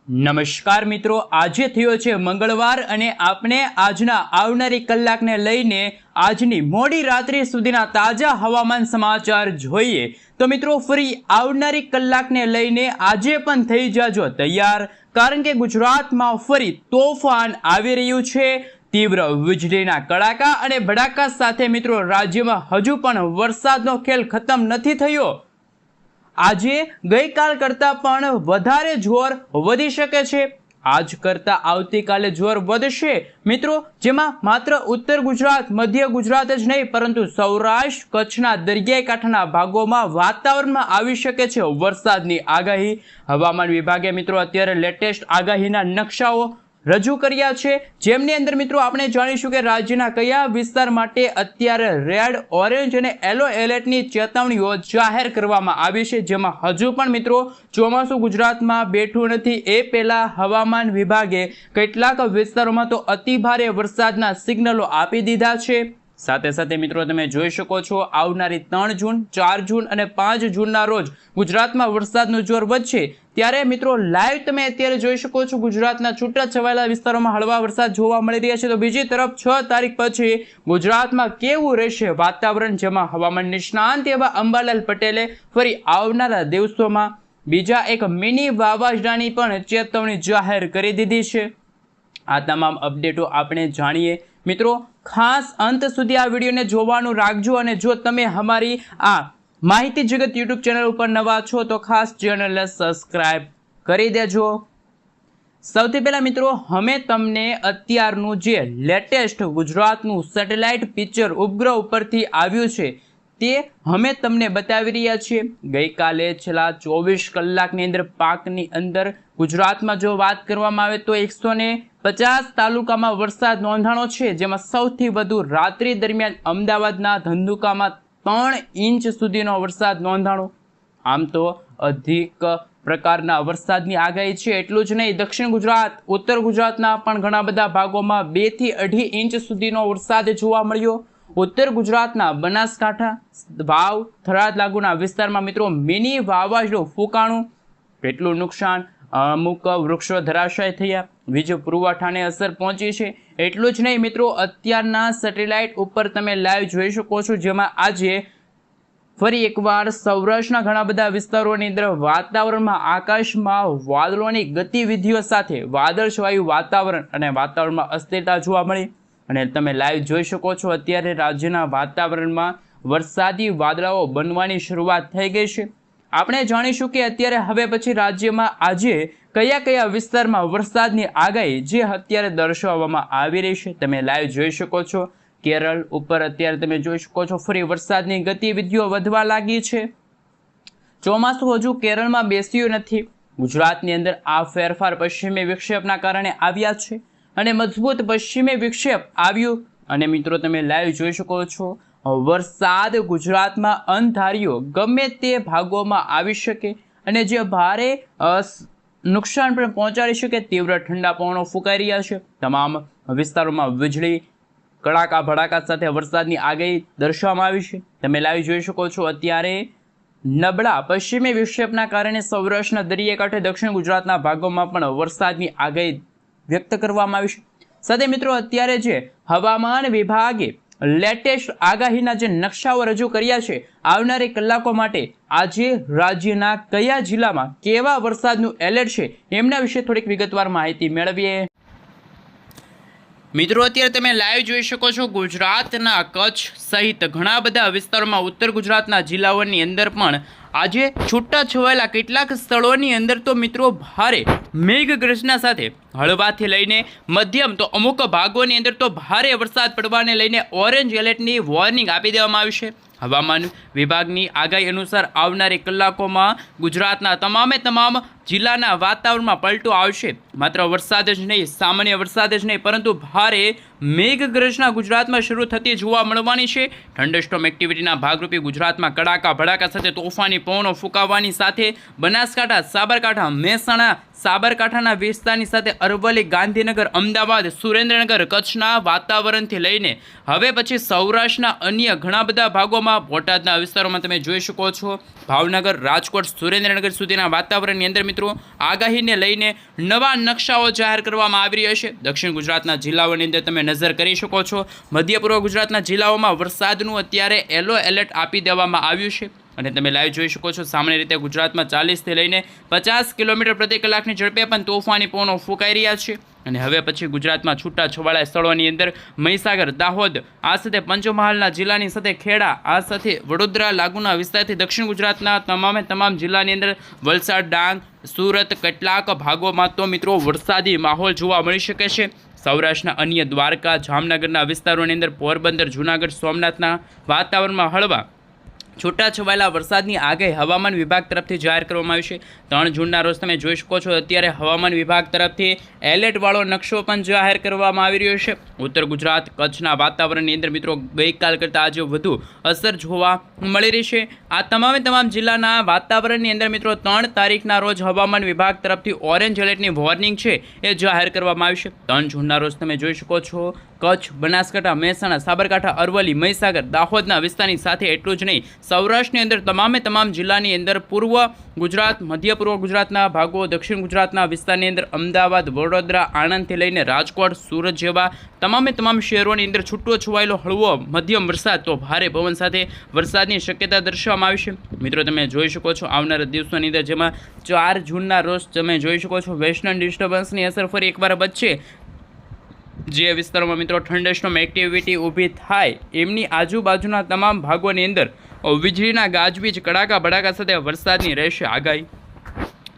નમસ્કાર મિત્રો, આજે થયો છે મંગળવાર અને આપણે આજના આવનારી કલાકને લઈને આજની મોડી રાત્રિ સુધીના તાજા હવામાન સમાચાર જોઈએ તો મિત્રો ફરી આવનારી કલાકને લઈને આજે પણ થઈ જાજો તૈયાર, કારણ કે ગુજરાતમાં ફરી તોફાન આવી રહ્યું છે। તીવ્ર વીજળીના કડાકા અને ભડાકા સાથે મિત્રો રાજ્યમાં હજુ પણ વરસાદનો ખેલ ખતમ નથી થયો। આજે ગઈકાલ કરતાં પણ વધારે જોર વધી શકે છે। આજ કરતાં આવતીકાલે જોર વધશે મિત્રો, જેમાં માત્ર ઉત્તર ગુજરાત, મધ્ય ગુજરાત જ નહીં પરંતુ સૌરાષ્ટ્ર, કચ્છના દરિયાઈ કાંઠાના ભાગોમાં વાતાવરણમાં આવી શકે છે વરસાદની આગાહી। હવામાન વિભાગે મિત્રો અત્યારે લેટેસ્ટ આગાહીના નકશાઓ રજૂ કર્યા છે, જેમની અંદર મિત્રો આપણે જાણીશું કે રાજ્યના કયા વિસ્તાર માટે અત્યારે રેડ, ઓરેન્જ અને યલો એલર્ટની ચેતવણીઓ જાહેર કરવામાં આવી છે, જેમાં હજુ પણ મિત્રો ચોમાસું ગુજરાતમાં બેઠું નથી। એ પહેલા હવામાન વિભાગે કેટલાક વિસ્તારોમાં તો અતિભારે વરસાદના સિગ્નલો આપી દીધા છે। સાથે સાથે મિત્રો તમે જોઈ શકો છો આવનારી 3 જૂન, 4 જૂન અને 5 જૂનના રોજ ગુજરાતમાં વરસાદનું જોર વધશે। ત્યારે મિત્રો લાઈવ તમે અત્યારે જોઈ શકો છો ગુજરાતના છૂટાછવાયેલા વિસ્તારોમાં હળવા વરસાદ જોવા મળી રહ્યા છે। તો બીજી તરફ 6 તારીખ પછી ગુજરાતમાં કેવું રહેશે વાતાવરણ, જેમાં હવામાન નિષ્ણાંત એવા અંબાલાલ પટેલે ફરી આવનારા દિવસોમાં બીજા એક મિની વાવાઝોડાની પણ ચેતવણી જાહેર કરી દીધી છે। આ તમામ અપડેટો આપણે જાણીએ મિત્રો, ખાસ અંત સુધી આ વિડીયોને જોવાનું રાખજો। અને જો તમે અમારી આ માહિતી જગત યુટ્યુબ ચેનલ ઉપર નવા છો તો ખાસ ચેનલને સબસ્ક્રાઇબ કરી દેજો। સૌથી પહેલા મિત્રો અમે તમને અત્યારનું જે લેટેસ્ટ ગુજરાતનું સેટેલાઇટ પિક્ચર ઉપગ્રહ ઉપરથી આવ્યું છે તે અમે તમને બતાવી રહ્યા છીએ। ગઈકાલે છેલ્લા 24 કલાકની અંદર પાકની અંદર ગુજરાતમાં જો વાત કરવામાં આવે તો 150 તાલુકામાં વરસાદ નોંધાણો છે, જેમાં સૌથી વધુ રાત્રિ દરમિયાન અમદાવાદના ધંધુકામાં 3 ઇંચ સુધીનો વરસાદ નોંધાણો। આમ તો અધિક પ્રકારના વરસાદની આગાહી છે। એટલું જ નહીં, દક્ષિણ ગુજરાત, ઉત્તર ગુજરાતના પણ ઘણા બધા ભાગોમાં 2 થી 2.5 ઇંચ સુધીનો વરસાદ જોવા મળ્યો। ઉત્તર ગુજરાતના બનાસકાંઠા, વાવ, થરાદ લાગુના વિસ્તારમાં મિત્રો મિની વાવાઝોડું ફૂંકાણું, કેટલું નુકસાન, અમુક વૃક્ષો ધરાશાય થયા, વીજ પુરવઠાને અસર પહોંચી છે। એટલું જ નહીં મિત્રો, અત્યારના સેટેલાઇટ ઉપર તમે લાઈવ જોઈ શકો છો, જેમાં આજે ફરી એકવાર સૌરાષ્ટ્રના ઘણા બધા વિસ્તારોની અંદર વાતાવરણમાં આકાશમાં વાદળોની ગતિવિધિઓ સાથે વાદળછાયું વાતાવરણ અને વાતાવરણમાં અસ્થિરતા જોવા મળી। અને તમે લાઈવ જોઈ શકો છો અત્યારે રાજ્યના વાતાવરણમાં વરસાદી વાદળાઓ બનવાની શરૂઆત થઈ ગઈ છે। આપણે જાણીશું કે અત્યારે હવે પછી રાજ્યમાં આજે કયા કયા વિસ્તારમાં વરસાદની આગાહી જે અત્યારે દર્શાવવામાં આવી રહી છે। તમે લાઈવ જોઈ શકો છો કેરળ ઉપર અત્યારે તમે જોઈ શકો છો ફરી વરસાદની ગતિવિધિઓ વધવા લાગી છે। ચોમાસું હજુ કેરળમાં બેસ્યું નથી। ગુજરાતની અંદર આ ફેરફાર પશ્ચિમી વિક્ષેપના કારણે આવ્યા છે અને મજબૂત પશ્ચિમી વિક્ષેપ આવ્યું અને મિત્રો તમે લાઈવ જોઈ શકો છો વરસાદ ગુજરાતમાં અણધાર્યો ગમે તે ભાગોમાં આવી શકે અને જે ભારે નુકસાન પણ પહોંચાડી શકે। તીવ્ર ઠંડા પવનો ફૂંકાઈ રહ્યા છે। તમામ વિસ્તારોમાં વીજળી કડાકા ભડાકા સાથે વરસાદની આગાહી દર્શાવવામાં આવી છે। તમે લાઈવ જોઈ શકો છો અત્યારે નબળા પશ્ચિમી વિક્ષેપના કારણે સૌરાષ્ટ્રના દરિયાઈ કાંઠે દક્ષિણ ગુજરાતના ભાગોમાં પણ વરસાદની આગાહી વ્યક્ત કરવામાં આવી છે। સાથે મિત્રો અત્યારે જે હવામાન વિભાગે લેટેસ્ટ આગાહીના જે નકશાઓ રજૂ કર્યા છે આવનારી કલાકો માટે, આજે રાજ્યના કયા જિલ્લામાં કેવા વરસાદનું એલર્ટ છે એમના વિશે થોડીક વિગતવાર માહિતી મેળવીએ। મિત્રો અત્યારે તમે લાઈવ જોઈ શકો છો ગુજરાતના કચ્છ સહિત ઘણા બધા વિસ્તારોમાં ઉત્તર ગુજરાતના જિલ્લાઓની અંદર પણ આજે છૂટાછવાયેલા કેટલાક સ્થળોની અંદર તો મિત્રો ભારે મેઘગર્જના સાથે હળવાથી લઈને મધ્યમ તો અમુક ભાગોની અંદર તો ભારે વરસાદ પડવાને લઈને ઓરેન્જ એલર્ટની વોર્નિંગ આપી દેવામાં આવી છે। હવામાન વિભાગની આગાહી અનુસાર આવનારી કલાકોમાં ગુજરાતના તમામ જિલ્લાના વાતાવરણમાં પલટો આવશે। માત્ર વરસાદ જ નહીં, સામાન્ય વરસાદ જ નહીં પરંતુ ભારે મેઘગર્જના ગુજરાતમાં શરૂ થતી જોવા મળવાની છે। થંડરસ્ટોર્મ એક્ટિવિટીના ભાગરૂપે ગુજરાતમાં કડાકા ભડાકા સાથે તોફાની પવનો ફૂંકાવાની સાથે બનાસકાંઠા, સાબરકાંઠા, મહેસાણા, સાબરકાંઠાના વિસ્તારની સાથે અરવલ્લી, ગાંધીનગર, અમદાવાદ, સુરેન્દ્રનગર, કચ્છના વાતાવરણથી લઈને હવે પછી સૌરાષ્ટ્રના અન્ય ઘણા બધા ભાગોમાં, બોટાદના વિસ્તારોમાં તમે જોઈ શકો છો, ભાવનગર, રાજકોટ, સુરેન્દ્રનગર સુધીના વાતાવરણની અંદર મિત્રો આગાહીને લઈને નવા નકશાઓ જાહેર કરવામાં આવી રહ્યા છે. દક્ષિણ ગુજરાતના જિલ્લાઓની અંદર તમે નજર કરી શકો છો. મધ્ય પૂર્વ ગુજરાતના જિલ્લાઓમાં વરસાદનું અત્યારે યલો એલર્ટ આપી દેવામાં આવ્યું છે અને તમે લાઈવ જોઈ શકો છો. સામાન્ય રીતે ગુજરાતમાં 40થી લઈને 50 કિલોમીટર પ્રતિ કલાકની ઝડપે પણ તોફાની પવનો ફૂંકાઈ રહ્યા છે અને હવે પછી ગુજરાતમાં છૂટા છવાયા સ્થળોની અંદર મહીસાગર, દાહોદ, આ સાથે પંચમહાલના જિલ્લાની સાથે ખેડા, આ સાથે વડોદરા લાગુના વિસ્તારથી દક્ષિણ ગુજરાતના તમામ જિલ્લાની અંદર વલસાડ, ડાંગ, સુરત, કેટલાક ભાગોમાં તો મિત્રો વરસાદી માહોલ જોવા મળી શકે છે. સૌરાષ્ટ્રના અન્ય દ્વારકા, જામનગરના વિસ્તારોની અંદર પોરબંદર, જૂનાગઢ, સોમનાથના વાતાવરણમાં હળવા છૂટાછવાયેલા વરસાદની આગાહી હવામાન વિભાગ તરફથી જાહેર કરવામાં આવી છે. 3 જૂનના રોજ તમે જોઈ શકો છો અત્યારે હવામાન વિભાગ તરફથી એલર્ટવાળો નકશો પણ જાહેર કરવામાં આવી રહ્યો છે. ઉત્તર ગુજરાત, કચ્છના વાતાવરણની અંદર મિત્રો ગઈકાલ કરતાં આજે વધુ અસર જોવા મળી રહી છે. આ તમામ જિલ્લાના વાતાવરણની અંદર મિત્રો 3 તારીખના રોજ હવામાન વિભાગ તરફથી ઓરેન્જ એલર્ટની વોર્નિંગ છે એ જાહેર કરવામાં આવી છે. 3 જૂનના રોજ તમે જોઈ શકો છો કચ્છ, બનાસકાંઠા, મહેસાણા, સાબરકાંઠા, અરવલ્લી, મહીસાગર, દાહોદના વિસ્તારની સાથે એટલું જ નહીં સૌરાષ્ટ્રની અંદર તમામ જિલ્લાની અંદર પૂર્વ ગુજરાત, મધ્ય પૂર્વ ગુજરાતના ભાગો, દક્ષિણ ગુજરાતના વિસ્તારની અંદર અમદાવાદ, વડોદરા, આણંદથી લઈને રાજકોટ, સુરત જેવા તમામ શહેરોની અંદર છૂટો છવાયેલો હળવો મધ્યમ વરસાદ તો ભારે પવન સાથે વરસાદની શક્યતા દર્શાવવામાં આવી છે. મિત્રો તમે જોઈ શકો છો આવનારા દિવસોની અંદર જેમાં 4 જૂનના રોજ તમે જોઈ શકો છો વેસ્ટર્ન ડિસ્ટર્બન્સની અસર ફરી એકવાર વધશે. જે વિસ્તારોમાં મિત્રો થંડરસ્ટોર્મ એક્ટિવિટી ઊભી થાય એમની આજુબાજુના તમામ ભાગોની અંદર વીજળીના ગાજવીજ, કડાકા ભડાકા સાથે વરસાદની રહેશે આગાહી.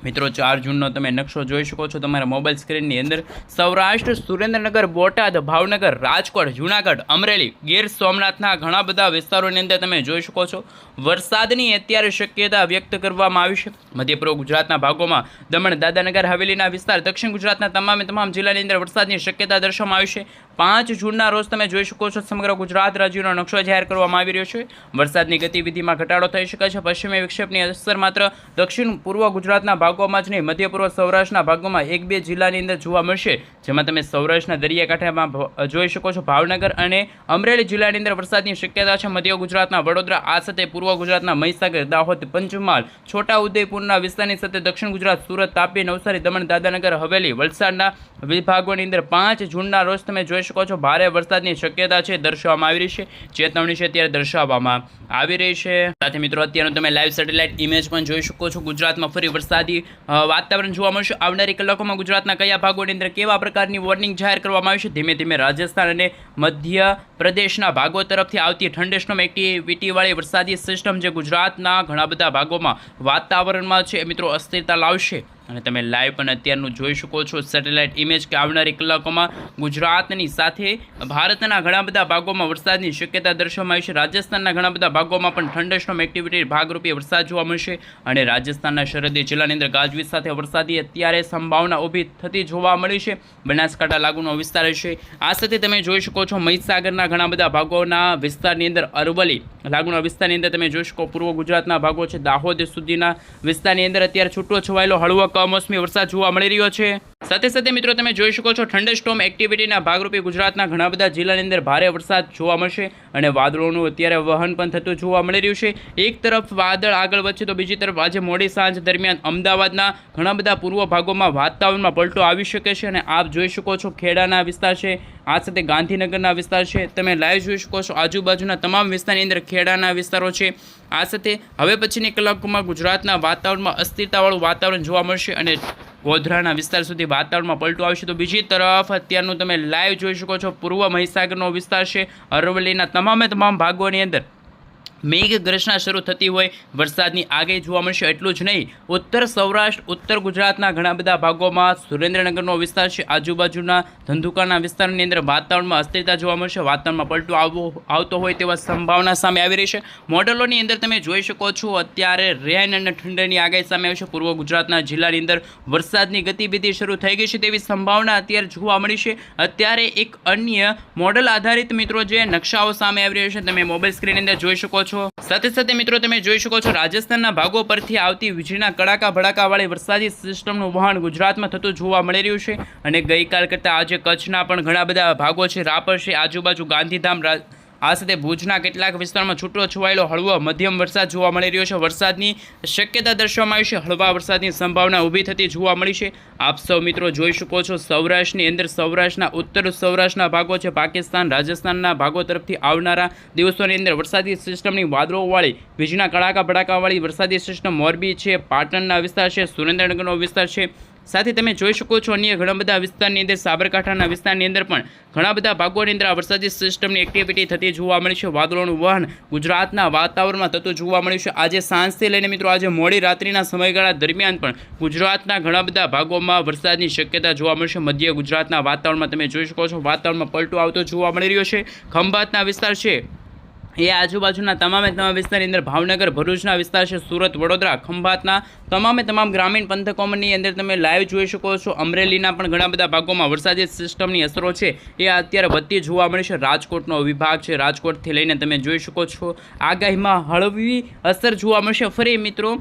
મિત્રો 4 જૂનનો તમે નકશો જોઈ શકો છો તમારા મોબાઈલ સ્ક્રીનની અંદર. સૌરાષ્ટ્ર, સુરેન્દ્રનગર, બોટાદ, ભાવનગર, રાજકોટ, જૂનાગઢ, અમરેલી, ગીર સોમનાથના ઘણા બધા વિસ્તારોની અંદર તમે જોઈ શકો છો વરસાદની અત્યારે શક્યતા વ્યક્ત કરવામાં આવી છે. મધ્ય પૂર્વ ગુજરાતના ભાગોમાં દમણ, દાદરાનગર હવેલીના વિસ્તાર, દક્ષિણ ગુજરાતના તમામ જિલ્લાની અંદર વરસાદની શક્યતા દર્શાવવામાં આવી છે. 5 જૂનના રોજ તમે જોઈ શકો છો સમગ્ર ગુજરાત રાજ્યનો નકશો જાહેર કરવામાં આવી રહ્યો છે. વરસાદની ગતિવિધિમાં ઘટાડો થઈ શકે છે. પશ્ચિમી વિક્ષેપની અસર માત્ર દક્ષિણ પૂર્વ ગુજરાતના ભાગોમાં જ નહીં મધ્ય પૂર્વ સૌરાષ્ટ્રના ભાગોમાં 1-2 જિલ્લાની અંદર જોવા મળશે, જેમાં તમે સૌરાષ્ટ્રના દરિયાકાંઠામાં જોઈ શકો છો ભાવનગર અને અમરેલી જિલ્લાની અંદર વરસાદની શક્યતા છે. મધ્ય ગુજરાતના વડોદરા, આ સાથે પૂર્વ ગુજરાતના મહીસાગર, દાહોદ, પંચમહાલ, છોટા ઉદેપુરના વિસ્તારની સાથે દક્ષિણ ગુજરાત, સુરત, તાપી, નવસારી, દમણ, દાદરાનગર હવેલી, વલસાડના વિભાગોની અંદર 5 જૂનના રોજ તમે જોઈ શકો છો ભારે વરસાદની શક્યતા છે દર્શાવવામાં આવી રહી છે. ચેતવણી છે ત્યારે દર્શાવવામાં આવી રહી છે. સાથે મિત્રો અત્યારનો તમે લાઈવ સેટેલાઇટ ઇમેજ પણ જોઈ શકો છો. ગુજરાતમાં ફરી વરસાદી વાતાવરણ જોવા મળશે. આવનારી કલાકોમાં ગુજરાતના કયા ભાગોની અંદર કેવા પ્રકારની વોર્નિંગ જાહેર કરવામાં આવી છે. ધીમે ધીમે રાજસ્થાન અને મધ્ય પ્રદેશના ભાગો તરફથી આવતી થંડરસ્ટોર્મ એક્ટિવિટીવાળી વરસાદી સિસ્ટમ જે ગુજરાતના ઘણા બધા ભાગોમાં વાતાવરણમાં છે મિત્રો અસ્થિરતા લાવશે. અને તમે લાઈવ પણ અત્યારનું જોઈ શકો છો સેટેલાઇટ ઇમેજ કે આવનારી કલાકોમાં ગુજરાતની સાથે ભારતના ઘણા બધા ભાગોમાં વરસાદની શક્યતા દર્શાવવામાં આવી છે. રાજસ્થાનના ઘણા બધા ભાગોમાં પણ થંડરસ્ટોર્મ એક્ટિવિટી ભાગરૂપે વરસાદ જોવા મળશે અને રાજસ્થાનના સરહદી જિલ્લાની અંદર ગાજવીજ સાથે વરસાદી અત્યારે સંભાવના ઊભી થતી જોવા મળી છે. બનાસકાંઠા લાગુનો વિસ્તાર હશે. આ સાથે તમે જોઈ શકો છો મહીસાગરના ઘણા બધા ભાગોના વિસ્તારની અંદર અરવલ્લી લાગુના વિસ્તારની અંદર તમે જોઈ શકો પૂર્વ ગુજરાતના ભાગો છે દાહોદ સુધીના વિસ્તારની અંદર અત્યારે છૂટો છવાયેલો હળવો કમોસમી વરસાદ જોવા મળી રહ્યો છે. સાથે સાથે મિત્રો તમે જોઈ શકો છો થંડરસ્ટોર્મ એક્ટિવિટીના ભાગરૂપે ગુજરાતના ઘણા બધા જિલ્લાની અંદર ભારે વરસાદ જોવા મળશે અને વાદળોનું અત્યારે વહન પણ થતું જોવા મળી રહ્યું છે. એક તરફ વાદળ આગળ વધશે તો બીજી તરફ આજે મોડી સાંજ દરમિયાન અમદાવાદના ઘણા બધા પૂર્વ ભાગોમાં વાતાવરણમાં પલટો આવી શકે છે અને આપ જોઈ શકો છો ખેડાના વિસ્તાર છે, આ સાથે ગાંધીનગરના વિસ્તાર છે. તમે લાઈવ જોઈ શકો છો આજુબાજુના તમામ વિસ્તારની અંદર ખેડાના વિસ્તારો છે. આ સાથે હવે પછીની કલાકોમાં ગુજરાતના વાતાવરણમાં અસ્થિરતાવાળું વાતાવરણ જોવા મળશે અને ગોધરાના વિસ્તાર સુધી વાતાવરણમાં પલટો આવશે. તો બીજી તરફ અત્યારનું તમે લાઈવ જોઈ શકો છો પૂર્વ મહીસાગરનો વિસ્તાર છે, અરવલ્લીના તમામ ભાગોની અંદર મેઘગર્જના શરૂ થતી હોય વરસાદની આગાહી જોવા મળશે. એટલું જ નહીં ઉત્તર સૌરાષ્ટ્ર, ઉત્તર ગુજરાતના ઘણા બધા ભાગોમાં સુરેન્દ્રનગરનો વિસ્તાર છે, આજુબાજુના ધંધુકાના વિસ્તારની અંદર વાતાવરણમાં અસ્થિરતા જોવા મળશે. વાતાવરણમાં પલટો આવતો હોય તેવા સંભાવના સામે આવી રહી છે. મોડેલોની અંદર તમે જોઈ શકો છો અત્યારે રેન અને ઠંડીની આગાહી સામે આવી છે. પૂર્વ ગુજરાતના જિલ્લાની અંદર વરસાદની ગતિવિધિ શરૂ થઈ ગઈ છે તેવી સંભાવના અત્યારે જોવા મળી છે. અત્યારે એક અન્ય મોડલ આધારિત મિત્રો જે નકશાઓ સામે આવી રહ્યો છે તમે મોબાઈલ સ્ક્રીનની અંદર જોઈ શકો છો. છો। સાથે સાથે મિત્રો તમે જોઈ શકો છો રાજસ્થાનના ભાગો પરથી આવતી વીજળીના કડાકા ભડાકાવાળી વરસાદી સિસ્ટમનું વહન ગુજરાતમાં થતું જોવા મળી રહ્યું છે અને ગઈકાલ કરતાં આજે કચ્છના પણ ઘણા બધા ભાગો છે, રાપર છે, આજુબાજુ ગાંધીધામ, આ સાથે ભુજના કેટલાક વિસ્તારમાં છૂટો છવાયેલો હળવો મધ્યમ વરસાદ જોવા મળી રહ્યો છે। વરસાદની શક્યતા દર્શાવવામાં આવી છે, હળવા વરસાદની સંભાવના ઊભી થતી જોવા મળી છે। આપ સૌ મિત્રો જોઈ શકો છો સૌરાષ્ટ્રની અંદર, સૌરાષ્ટ્રના ઉત્તર સૌરાષ્ટ્રના ભાગો છે, પાકિસ્તાન રાજસ્થાનના ભાગો તરફથી આવનારા દિવસોની અંદર વરસાદી સિસ્ટમની વાદળોવાળી વીજળીના કડાકા ભડાકાવાળી વરસાદી સિસ્ટમ મોરબી છે, પાટણના વિસ્તાર છે, સુરેન્દ્રનગરનો વિસ્તાર છે, સાથે તમે જોઈ શકો છો અન્ય ઘણા બધા વિસ્તારની અંદર, સાબરકાંઠાના વિસ્તારની અંદર પણ ઘણા બધા ભાગોની અંદર આ વરસાદી સિસ્ટમની એક્ટિવિટી થતી જોવા મળી છે। વાદળોનું વહન ગુજરાતના વાતાવરણમાં થતું જોવા મળ્યું છે। આજે સાંજથી લઈને મિત્રો આજે મોડી રાત્રિના સમયગાળા દરમિયાન પણ ગુજરાતના ઘણા બધા ભાગોમાં વરસાદની શક્યતા જોવા મળશે। મધ્ય ગુજરાતના વાતાવરણમાં તમે જોઈ શકો છો વાતાવરણમાં પલટો આવતો જોવા મળી રહ્યો છે। ખંભાતના વિસ્તાર છે એ આજુબાજુના તમામ વિસ્તારની અંદર, ભાવનગર ભરૂચના વિસ્તાર છે, સુરત વડોદરા ખંભાતના તમામ ગ્રામીણ પંથકોની અંદર તમે લાઈવ જોઈ શકો છો। અમરેલીના પણ ઘણા બધા ભાગોમાં વરસાદી સિસ્ટમની અસરો છે એ અત્યારે વધતી જોવા મળે છે। રાજકોટનો વિભાગ છે, રાજકોટથી લઈને તમે જોઈ શકો છો આગાહીમાં હળવી અસર જોવા મળશે। ફરી મિત્રો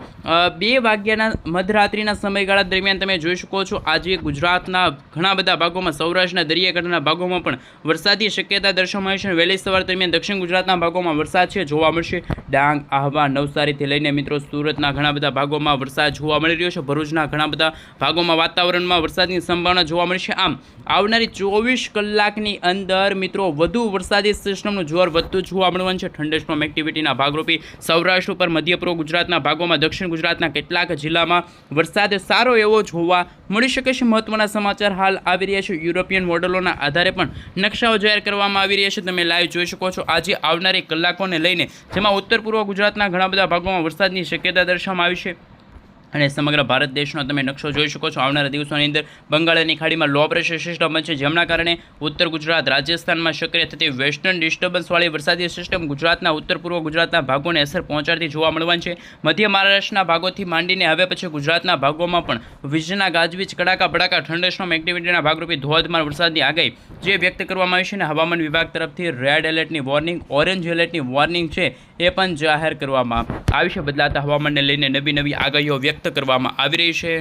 2 વાગ્યાના મધરાત્રિના સમયગાળા દરમિયાન તમે જોઈ શકો છો આજે ગુજરાતના ઘણા બધા ભાગોમાં, સૌરાષ્ટ્રના દરિયાકાંઠાના ભાગોમાં પણ વરસાદી શક્યતા દર્શાવવામાં આવી છે। વહેલી સવાર દરમિયાન દક્ષિણ ગુજરાતના ભાગોમાં વરસાદ છે જોવા મળશે। ડાંગ, આહવા, નવસારીથી લઈને મિત્રો સુરતના ઘણા બધા ભાગોમાં વરસાદ જોવા મળી રહ્યો છે। ભરૂચના ઘણા બધા ભાગોમાં વાતાવરણમાં વરસાદની સંભાવના જોવા મળશે। આમ આવનારી 24 કલાકની અંદર મિત્રો વધુ વરસાદી સિસ્ટમનું જોર વધતું જોવા મળવાનું છે। થંડરસ્ટોર્મ એક્ટિવિટીના ભાગરૂપે સૌરાષ્ટ્ર ઉપર, મધ્ય પૂર્વ ગુજરાતના ભાગોમાં, દક્ષિણ ગુજરાતના કેટલાક જિલ્લામાં વરસાદ સારો એવો જોવા મળી શકે છે। મહત્વના સમાચાર હાલ આવી રહ્યા છે। યુરોપિયન મોડેલોના આધારે પણ નકશાઓ જાહેર કરવામાં આવી રહ્યા છે, તમે લાઈવ જોઈ શકો છો આજે આવનારી કલાકોને લઈને, જેમાં ઉત્તર પૂર્વ ગુજરાતના ઘણા બધા ભાગોમાં વરસાદની શક્યતા દર્શાવવામાં આવી છે અને સમગ્ર ભારત દેશનો તમે નકશો જોઈ શકો છો। આવનારા દિવસોની અંદર બંગાળની ખાડીમાં લો પ્રેશર સિસ્ટમ બનશે, જેમના કારણે ઉત્તર ગુજરાત, રાજસ્થાનમાં સક્રિય થતી વેસ્ટર્ન ડિસ્ટર્બન્સવાળી વરસાદી સિસ્ટમ ગુજરાતના ઉત્તર પૂર્વ ગુજરાતના ભાગોને અસર પહોંચાડતી જોવા મળવાની છે। મધ્ય મહારાષ્ટ્રના ભાગોથી માંડીને હવે પછી ગુજરાતના ભાગોમાં પણ વીજળીના ગાજવીજ, કડાકા ભડાકા, થંડરસ્ટોર્મ એક્ટિવિટીના ભાગરૂપે ધોધમાર વરસાદની આગાહી જે વ્યક્ત કરવામાં આવી છે અને હવામાન વિભાગ તરફથી રેડ એલર્ટની વોર્નિંગ, ઓરેન્જ એલર્ટની વોર્નિંગ છે એ પણ જાહેર કરવામાં આવી છે। બદલાતા હવામાનને લઈને નવી આગાહીઓ વ્યક્ત કરવામાં આવી રહી છે।